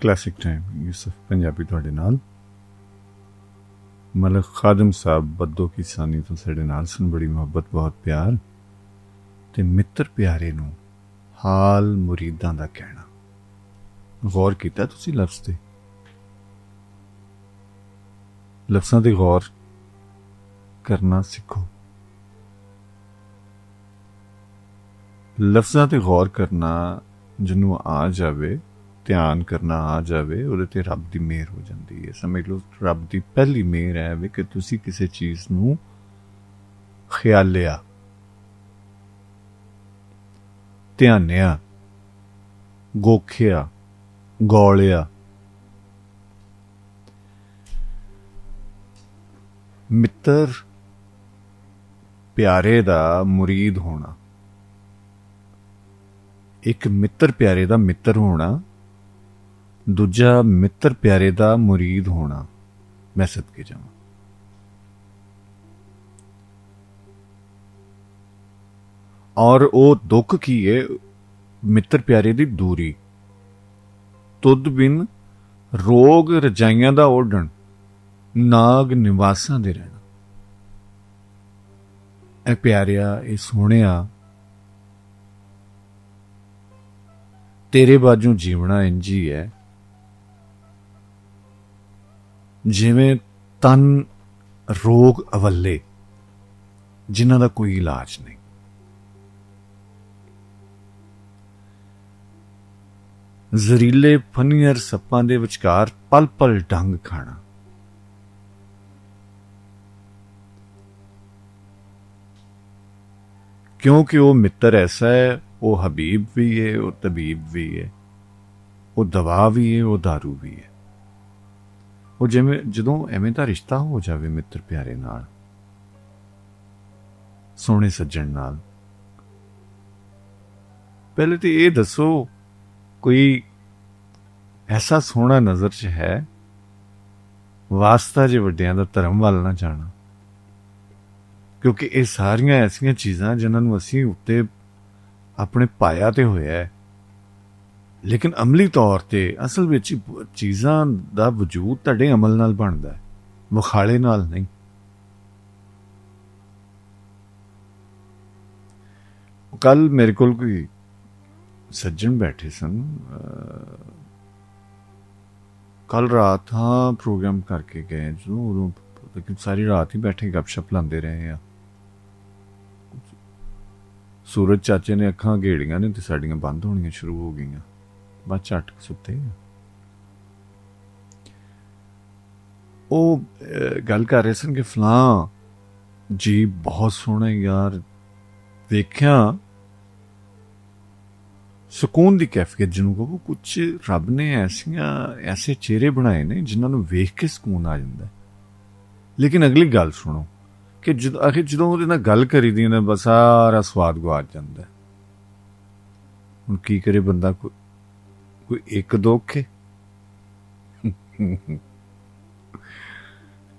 Classic time Yusuf Punjabi तुहाडे नाल मलक खादम साहब बद्दो किसानी तो साडे नाल सन। बड़ी मुहब्बत बहुत प्यार ते मित्र प्यारे नूं हाल मुरीदां दा कहना। गौर कीता तुसीं लफ्ज़ ते? लफ्ज़ां ते गौर करना सिखो। लफ्ज़ां ते गौर करना जिन्हों आ जावे, ध्यान करना आ जावे, ਉਹਦੇ ਤੇ ਰੱਬ ਦੀ ਮਿਹਰ ਹੋ ਜਾਂਦੀ ਹੈ। ਸਮਝ ਲਓ ਰੱਬ ਦੀ ਪਹਿਲੀ ਮਿਹਰ ਹੈ ਵੀ ਕਿ ਤੁਸੀਂ ਕਿਸੇ ਚੀਜ਼ ਨੂੰ ਖਿਆਲਿਆ, ਧਿਆਨਿਆ, ਗੋਖਿਆ, ਗੌਲਿਆ। ਮਿੱਤਰ ਪਿਆਰੇ ਦਾ ਮੁਰੀਦ ਹੋਣਾ, ਇੱਕ ਮਿੱਤਰ ਪਿਆਰੇ ਦਾ ਮਿੱਤਰ ਹੋਣਾ, ਦੂਜਾ ਮਿੱਤਰ ਪਿਆਰੇ ਦਾ ਮੁਰੀਦ ਹੋਣਾ। ਮੈਂ ਸਦਕੇ ਜਾਵਾਂ। ਔਰ ਉਹ ਦੁੱਖ ਕੀ ਹੈ? ਮਿੱਤਰ ਪਿਆਰੇ ਦੀ ਦੂਰੀ। ਤੁਧ ਬਿਨ ਰੋਗ ਰਜਾਈਆਂ ਦਾ ਓਢਣ, ਨਾਗ ਨਿਵਾਸਾਂ ਦੇ ਰਹਿਣਾ। ਇਹ ਪਿਆਰਿਆ, ਇਹ ਸੋਹਣਿਆ, ਤੇਰੇ ਬਾਝੋਂ ਜੀਵਣਾ ਇੰਝ ਹੀ ਹੈ ਜਿਵੇਂ ਤਨ ਰੋਗ ਅਵੱਲੇ ਜਿਨ੍ਹਾਂ ਦਾ ਕੋਈ ਇਲਾਜ ਨਹੀਂ। ਜ਼ਹਿਰੀਲੇ ਫਨੀਅਰ ਸੱਪਾਂ ਦੇ ਵਿਚਕਾਰ ਪਲ ਪਲ ਡੰਗ ਖਾਣਾ। ਕਿਉਂਕਿ ਉਹ ਮਿੱਤਰ ਐਸਾ ਹੈ, ਉਹ ਹਬੀਬ ਵੀ ਹੈ, ਉਹ ਤਬੀਬ ਵੀ ਹੈ, ਉਹ ਦਵਾ ਵੀ ਹੈ, ਉਹ ਦਾਰੂ ਵੀ ਹੈ। ਉਹ ਜਿਵੇਂ ਜਦੋਂ ਐਵੇਂ ਦਾ ਰਿਸ਼ਤਾ ਹੋ ਜਾਵੇ ਮਿੱਤਰ ਪਿਆਰੇ ਨਾਲ, ਸੋਹਣੇ ਸੱਜਣ ਨਾਲ, ਪਹਿਲੇ ਤੇ ਇਹ ਦੱਸੋ ਕੋਈ ਐਸਾ ਸੋਹਣਾ ਨਜ਼ਰ 'ਚ ਹੈ? ਵਾਸਤਾ ਜੇ ਵੱਡਿਆਂ ਦਾ ਧਰਮ ਵੱਲ ਨਾ ਜਾਣਾ, ਕਿਉਂਕਿ ਇਹ ਸਾਰੀਆਂ ਐਸੀਆਂ ਚੀਜ਼ਾਂ ਜਿਨ੍ਹਾਂ ਨੂੰ ਅਸੀਂ ਉੱਤੇ ਆਪਣੇ ਪਾਇਆ ਤੇ ਹੋਇਆ ਹੈ, ਲੇਕਿਨ ਅਮਲੀ ਤੌਰ ਤੇ ਅਸਲ ਵਿੱਚ ਚੀਜ਼ਾਂ ਦਾ ਵਜੂਦ ਤੁਹਾਡੇ ਅਮਲ ਨਾਲ ਬਣਦਾ ਹੈ, ਵਿਖਾਲੇ ਨਾਲ ਨਹੀਂ। ਕੱਲ ਮੇਰੇ ਕੋਲ ਕੋਈ ਸੱਜਣ ਬੈਠੇ ਸਨ, ਕੱਲ ਰਾਤ ਹਾਂ ਪ੍ਰੋਗਰਾਮ ਕਰਕੇ ਗਏ ਜਦੋਂ, ਉਦੋਂ ਸਾਰੀ ਰਾਤ ਹੀ ਬੈਠੇ ਗੱਪਸ਼ਪ ਲਾਉਂਦੇ ਰਹੇ ਆ। ਸੂਰਜ ਚਾਚੇ ਨੇ ਅੱਖਾਂ ਘੇੜੀਆਂ ਨੇ ਤੇ ਸਾਡੀਆਂ ਬੰਦ ਹੋਣੀਆਂ ਸ਼ੁਰੂ ਹੋ ਗਈਆਂ, ਬਸ ਝਟ ਸੁੱਤੇ। ਉਹ ਗੱਲ ਕਰ ਰਹੇ ਸਨ ਕਿ ਫਲਾਂ ਜੀ ਬਹੁਤ ਸੋਹਣਾ ਯਾਰ, ਵੇਖਿਆ ਸਕੂਨ ਦੀ ਕੈਫੀਅਤ ਜਿਹਨੂੰ ਕਹੋ। ਕੁਛ ਰੱਬ ਨੇ ਐਸੇ ਚਿਹਰੇ ਬਣਾਏ ਨੇ ਜਿਨ੍ਹਾਂ ਨੂੰ ਵੇਖ ਕੇ ਸਕੂਨ ਆ ਜਾਂਦਾ। ਲੇਕਿਨ ਅਗਲੀ ਗੱਲ ਸੁਣੋ ਕਿ ਜਦੋਂ ਉਹਦੇ ਨਾਲ ਗੱਲ ਕਰੀਦੀ ਨਾ, ਬਸ ਸਾਰਾ ਸਵਾਦ ਗੁਆਚ ਜਾਂਦਾ। ਹੁਣ ਕੀ ਕਰੇ ਬੰਦਾ? ਕੋਈ ਇੱਕ ਦੁੱਖ ਹੈ,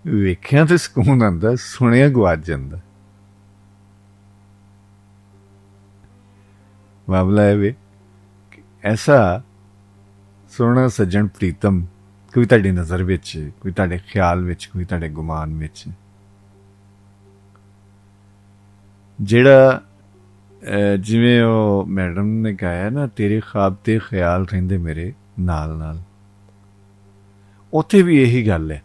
ਵੇਖਿਆ ਤੇ ਸਕੂਨ ਆਉਂਦਾ, ਸੁਣਿਆ ਗੁਆਚ ਜਾਂਦਾ। ਮਾਮਲਾ ਇਹ ਵੇ, ਐਸਾ ਸੋਹਣਾ ਸੱਜਣ ਪ੍ਰੀਤਮ ਕੋਈ ਤੁਹਾਡੀ ਨਜ਼ਰ ਵਿੱਚ, ਕੋਈ ਤੁਹਾਡੇ ਖਿਆਲ ਵਿੱਚ, ਕੋਈ ਤੁਹਾਡੇ ਗੁਮਾਨ ਵਿੱਚ, ਜਿਹੜਾ ਜਿਵੇਂ ਉਹ ਮੈਡਮ ਨੇ ਗਾਇਆ ਨਾ, ਤੇਰੇ ख्वाब ਤੇ ਖਿਆਲ ਰਹਿੰਦੇ ਮੇਰੇ ਨਾਲ ਨਾਲ। ਉੱਥੇ ਵੀ ਇਹੀ ਗੱਲ ਹੈ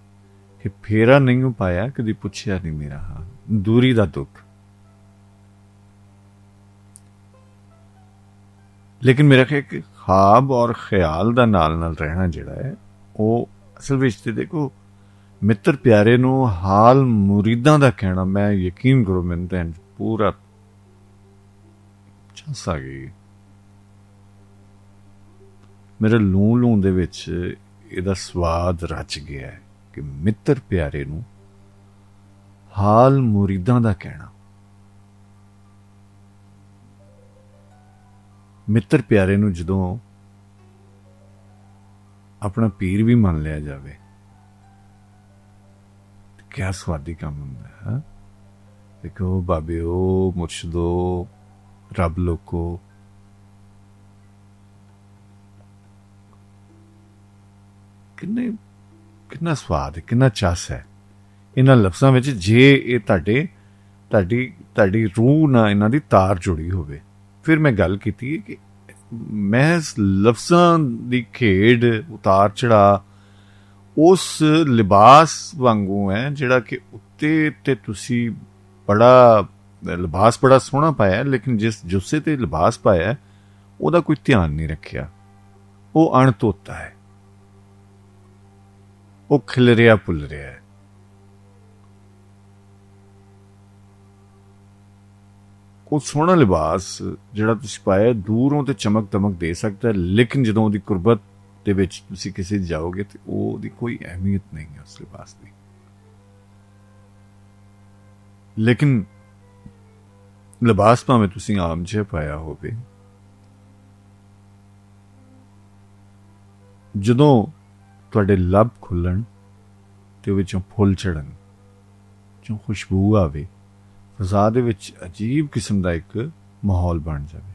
ਕਿ ਫੇਰਾ ਨਹੀਂ ਪਾਇਆ, ਕਦੀ ਪੁੱਛਿਆ ਨਹੀਂ ਮੇਰਾ ਹਾਲ, ਦੂਰੀ ਦਾ ਦੁੱਖ। ਲੇਕਿਨ ਮੇਰਾ ਕਿ ख्वाब ਔਰ ਖਿਆਲ ਦਾ ਨਾਲ ਨਾਲ ਰਹਿਣਾ ਜਿਹੜਾ ਹੈ, ਉਹ ਅਸਲ ਵਿੱਚ ਤੇ ਦੇਖੋ ਮਿੱਤਰ ਪਿਆਰੇ ਨੂੰ ਹਾਲ ਮੁਰੀਦਾਂ ਦਾ ਕਹਿਣਾ। ਮੈਂ ਯਕੀਨ ਕਰੋ ਮੈਨੂੰ ਤਾਂ ਪੂਰਾ ਝਾਂਸ ਆ ਗਈ, ਮੇਰੇ ਲੂੰ ਦੇ ਵਿੱਚ ਇਹਦਾ ਸਵਾਦ ਰਚ ਗਿਆ ਹੈ ਕਿ ਮਿੱਤਰ ਪਿਆਰੇ ਨੂੰ ਹਾਲ ਮੁਰੀਦਾਂ ਦਾ ਕਹਿਣਾ। ਮਿੱਤਰ ਪਿਆਰੇ ਨੂੰ ਜਦੋਂ ਆਪਣਾ ਪੀਰ ਵੀ ਮੰਨ ਲਿਆ ਜਾਵੇ, ਕਿਆ ਸਵਾਦੀ ਕੰਮ ਹੁੰਦਾ ਹੈ। ਦੇਖੋ ਬਾਬਿਓ, ਮੁਰਸ਼ਿਦੋ, ਰੱਬ ਲੋਕੋ, ਕਿੰਨਾ ਸਵਾਦ ਹੈ, ਕਿੰਨਾ ਚਸ ਹੈ ਇਹਨਾਂ ਲਫ਼ਜ਼ਾਂ ਵਿੱਚ, ਜੇ ਇਹ ਤੁਹਾਡੀ ਰੂਹ ਨਾਲ ਇਹਨਾਂ ਦੀ ਤਾਰ ਜੁੜੀ ਹੋਵੇ। ਫਿਰ ਮੈਂ ਗੱਲ ਕੀਤੀ ਕਿ ਮਹਿਜ਼ ਲਫ਼ਜ਼ਾਂ ਦੀ ਖੇਡ, ਉਤਾਰ ਚੜਾ ਉਸ ਲਿਬਾਸ ਵਾਂਗੂ ਹੈ ਜਿਹੜਾ ਕਿ ਉੱਤੇ ਤੇ ਤੁਸੀਂ ਲਿਬਾਸ ਬੜਾ ਸੋਹਣਾ ਪਾਇਆ, ਲੇਕਿਨ ਜਿਸ ਜੁੱਸੇ ਤੇ ਲਿਬਾਸ ਪਾਇਆ ਉਹਦਾ ਕੋਈ ਧਿਆਨ ਨਹੀਂ ਰੱਖਿਆ। ਉਹ ਅਣਧੋਤਾ ਹੈ, ਉਹ ਖਿਲਰਿਆ ਭੁੱਲ ਰਿਹਾ ਹੈ। ਉਹ ਸੋਹਣਾ ਲਿਬਾਸ ਜਿਹੜਾ ਤੁਸੀਂ ਪਾਇਆ ਦੂਰੋਂ ਤੇ ਚਮਕ ਦਮਕ ਦੇ ਸਕਦਾ, ਲੇਕਿਨ ਜਦੋਂ ਉਹਦੀ ਕੁਰਬਤ ਦੇ ਵਿੱਚ ਤੁਸੀਂ ਕਿਸੇ ਜਾਓਗੇ ਤੇ ਉਹਦੀ ਕੋਈ ਅਹਿਮੀਅਤ ਨਹੀਂ ਹੈ ਉਸ ਲਿਬਾਸ ਦੀ। ਲੇਕਿਨ ਲਿਬਾਸ ਭਾਵੇਂ ਤੁਸੀਂ ਆਮ ਜਿਹਾ ਪਾਇਆ ਹੋਵੇ, ਜਦੋਂ ਤੁਹਾਡੇ ਲੱਭ ਖੁੱਲਣ ਤੇ ਉਹ ਵਿੱਚੋਂ ਫੁੱਲ ਚੜਨ, ਜੋ ਖੁਸ਼ਬੂ ਆਵੇ, ਫਜ਼ਾ ਦੇ ਵਿੱਚ ਅਜੀਬ ਕਿਸਮ ਦਾ ਇੱਕ ਮਾਹੌਲ ਬਣ ਜਾਵੇ,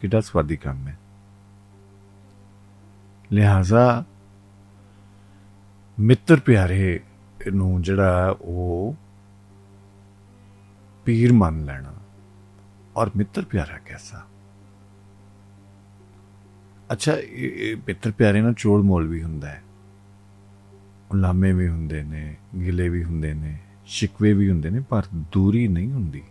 ਕਿੱਡਾ ਸਵਾਦੀ ਕੰਮ ਹੈ। ਲਿਹਾਜ਼ਾ ਮਿੱਤਰ ਪਿਆਰੇ ਨੂੰ ਜਿਹੜਾ ਉਹ ਪੀਰ ਮੰਨ ਲੈਣਾ। ਔਰ ਮਿੱਤਰ ਪਿਆਰਾ ਕੈਸਾ? ਅੱਛਾ, ਇਹ ਮਿੱਤਰ ਪਿਆਰੇ ਨਾਲ ਚੋਲ ਮੋਲ ਵੀ ਹੁੰਦਾ ਹੈ, ਉਲਾਮੇ ਵੀ ਹੁੰਦੇ ਨੇ, ਗਿਲੇ ਵੀ ਹੁੰਦੇ ਨੇ, ਸ਼ਿਕਵੇ ਵੀ ਹੁੰਦੇ ਨੇ, ਪਰ ਦੂਰੀ ਨਹੀਂ ਹੁੰਦੀ।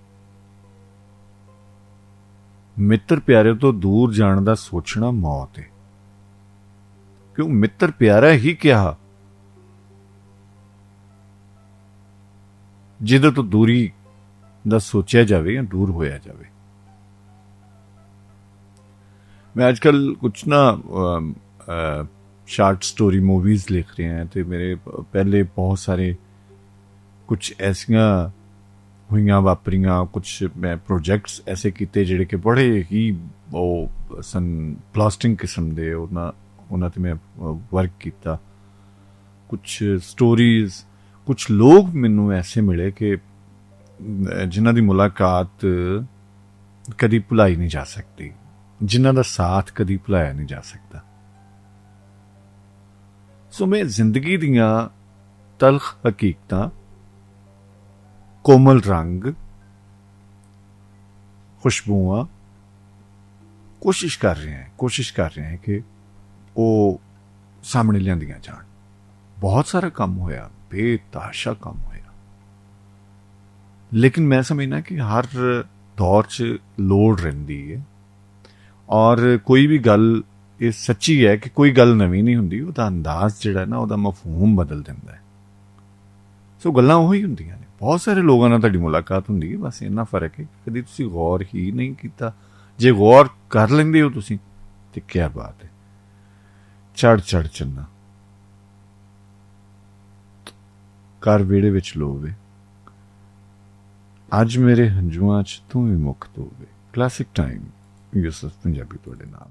ਮਿੱਤਰ ਪਿਆਰੇ ਤੋਂ ਦੂਰ ਜਾਣ ਦਾ ਸੋਚਣਾ ਮੌਤ ਹੈ, ਕਿਉਂ ਮਿੱਤਰ ਪਿਆਰਾ ਹੀ ਕਿਹਾ ਜਿਹਦੇ ਤੋਂ ਦੂਰੀ ਦਾ ਸੋਚਿਆ ਜਾਵੇ ਜਾਂ ਦੂਰ ਹੋਇਆ ਜਾਵੇ। मैं आजकल कुछ ना शार्ट स्टोरी मूवीज़ लिख रहे हैं, तो मेरे पहले बहुत सारे कुछ ऐसियां हुई वापरियां, कुछ मैं प्रोजेक्ट्स ऐसे किए जिहड़े कि बड़े ही वो सन प्लास्टिंग किस्म दे, उन्हां ते मैं वर्क किया। कुछ स्टोरीज़, कुछ लोग मैनू ऐसे मिले कि जिन्हां दी मुलाकात कदी भुलाई नहीं जा सकती, जिन्हां दा साथ कदी भुलाया नहीं जा सकता। सो मैं जिंदगी दियां तलख हकीकतां, कोमल रंग, खुशबुआं कोशिश कर रहे हैं कि वो सामने लियांदियां जान। बहुत सारा काम होया, बेतहाशा काम होया, लेकिन मैं समझना कि हर दौर च लोड़ रहिंदी है। और कोई भी गल ये सच्ची है कि कोई गल नवीं नहीं हुंदी, ਉਹਦਾ अंदाज ਜਿਹੜਾ ਨਾ ਉਹਦਾ ਮਫਹੂਮ ਬਦਲ ਦਿੰਦਾ ਹੈ। ਸੋ ਗੱਲਾਂ ਉਹੀ ਹੁੰਦੀਆਂ ਨੇ। ਬਹੁਤ ਸਾਰੇ ਲੋਕਾਂ ਨਾਲ ਤੁਹਾਡੀ ਮੁਲਾਕਾਤ ਹੁੰਦੀ ਹੈ, ਬਸ ਇੰਨਾ ਫਰਕ ਹੈ ਕਦੀ ਤੁਸੀਂ ਗੌਰ ਹੀ ਨਹੀਂ ਕੀਤਾ। ਜੇ ਗੌਰ ਕਰ ਲੈਂਦੇ ਹੋ ਤੁਸੀਂ ਤੇ ਕੀ ਬਾਤ ਹੈ। ਚੜ ਚੰਨਾ ਘਰ ਵਿਹੜੇ ਵਿੱਚ ਲੋਵੇ, ਅੱਜ ਮੇਰੇ ਹੰਝੂਆਂ 'ਚ ਤੂੰ ਵੀ ਮੁੱਖ ਤੋਵੇ। ਕਲਾਸਿਕ ਟਾਈਮ यूसुफ पंजाबी तुहाडे नाल।